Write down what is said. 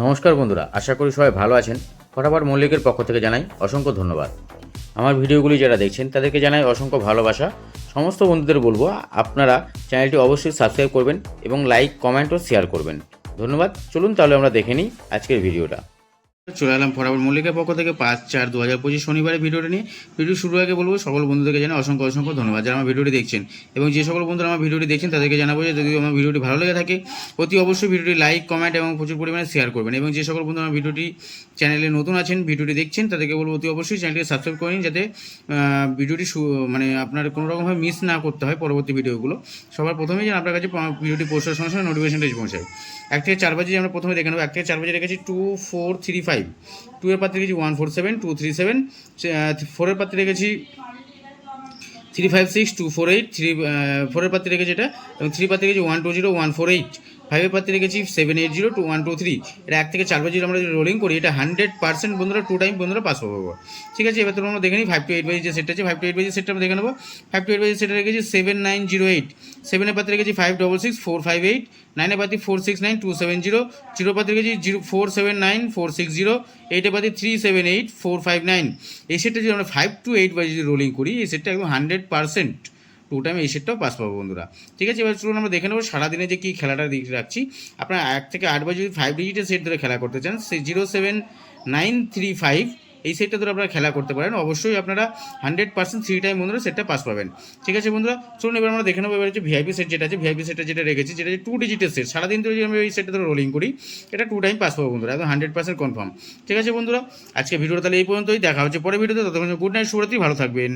নমস্কার বন্ধুরা, আশা করি সবাই ভালো আছেন। ফটাফট মল্লিকের পক্ষ থেকে জানাই অসংখ্য ধন্যবাদ। আমার ভিডিওগুলি যারা দেখছেন তাদেরকে জানাই অসংখ্য ভালোবাসা। সমস্ত বন্ধুদের বলবো আপনারা চ্যানেলটি অবশ্যই সাবস্ক্রাইব করবেন এবং লাইক, কমেন্ট ও শেয়ার করবেন। ধন্যবাদ। চলুন তাহলে আমরা দেখে নিই আজকের ভিডিওটা। চলে এলাম ফটাফট মল্লিকের পক্ষ থেকে 5/4/2025 শনিবারের ভিডিওটা নিয়ে। ভিডিও শুরু আগে বলবো সকল বন্ধুদেরকে জানাই অসংখ্য ধন্যবাদ যারা আমার ভিডিওটি দেখছেন, এবং যে সকল বন্ধুরা আমার ভিডিওটি দেখছেন তাদেরকে জানাবো যে যদি আমার ভিডিওটি ভালো লেগে থাকে অতি অবশ্যই ভিডিওটি লাইক, কমেন্ট এবং প্রচুর পরিমাণে শেয়ার করবেন। এবং যে সকল বন্ধু আমার ভিডিওটি চ্যানেলে নতুন আছেন, ভিডিওটি দেখছেন, তাদেরকে বলবো অতি অবশ্যই চ্যানেলটি সাবস্ক্রাইব করে নিন, যাতে ভিডিওটি মানে আপনার কোনো রকমভাবে মিস না করতে হয় পরবর্তী ভিডিওগুলো। সবার প্রথমেই যেন আপনার কাছে ভিডিওটি পোস্টার সঙ্গে সঙ্গে নোটিফিকেশনটা পৌঁছায়। 1 থেকে 4 বাজে আমরা প্রথমে দেখে নেবো। 1 থেকে 4 বাজে রেখেছি 2435, 2 এর পাত্রে রেখেছি 147 237, 4 এর পাত্রে রেখেছি 356 248, 4 এর পাত্রে রেখেছি এটা, এবং 3 পাত্রে রেখেছি 120 148, 5 এর পাত্রে রেখেছি 780 2123। এটা 1 থেকে 4 বাজে আমরা যদি রোলিং করি এটা 100% বন্ধুরা 2 টাইম বন্ধুরা পাস পাবো। ঠিক আছে, এবার তো আমরা দেখে নিই 5 to 8 বাজে যে সেটটা আছে। 5 to 8 বাজে সেটটা আমরা দেখে নেবো। 5 to 8 বাজে সেটটা রেখেছি 7908, 7 এর পাত্রে রেখেছি 566 458, 9 এর পাত্রে 469 270, 0 পাত্রে রেখেছি 479 460, 8 এর পাত্রে 378 459। এই সেটটা যদি আমরা 5 to 8 বাজে যদি রোলিং করি এই সেটটা একদম 100% 2 টাইম এই সেটটাও পাস পাবো বন্ধুরা। ঠিক আছে, এবার চলুন আমরা দেখে নেবো সারাদিনে যে কী খেলাটা রাখছি। আপনারা 1 থেকে 8 বাজে যদি 5 ডিজিটের সেট ধরে খেলা করতে চান, সেই 07935 এই সেটটা ধরে আপনারা খেলা করতে পারেন। অবশ্যই আপনারা 100% 3 টাইম বন্ধুরা সেটটা পাস পাবেন। ঠিক আছে বন্ধুরা, চলুন এবার আমরা দেখে নেবো এবার হচ্ছে ভিআইপি সেট যেটা আছে। ভিআইপি সেটটা যেটা রেখেছি, যেটা 2 ডিজিটের সেট, সারাদিন ধরে যদি আমি এই সেটটা ধরে রোলিং করি এটা 2 টাইম পাস পাবো বন্ধুরা, একদম 100% কনফার্ম। ঠিক আছে বন্ধুরা, আজকে ভিডিওটা তাহলে এই পর্যন্তই। দেখা হচ্ছে পরে ভিডিওতে। ততক্ষণ গুড নাইট, শুভরাত্রি, ভালো থাকবেন।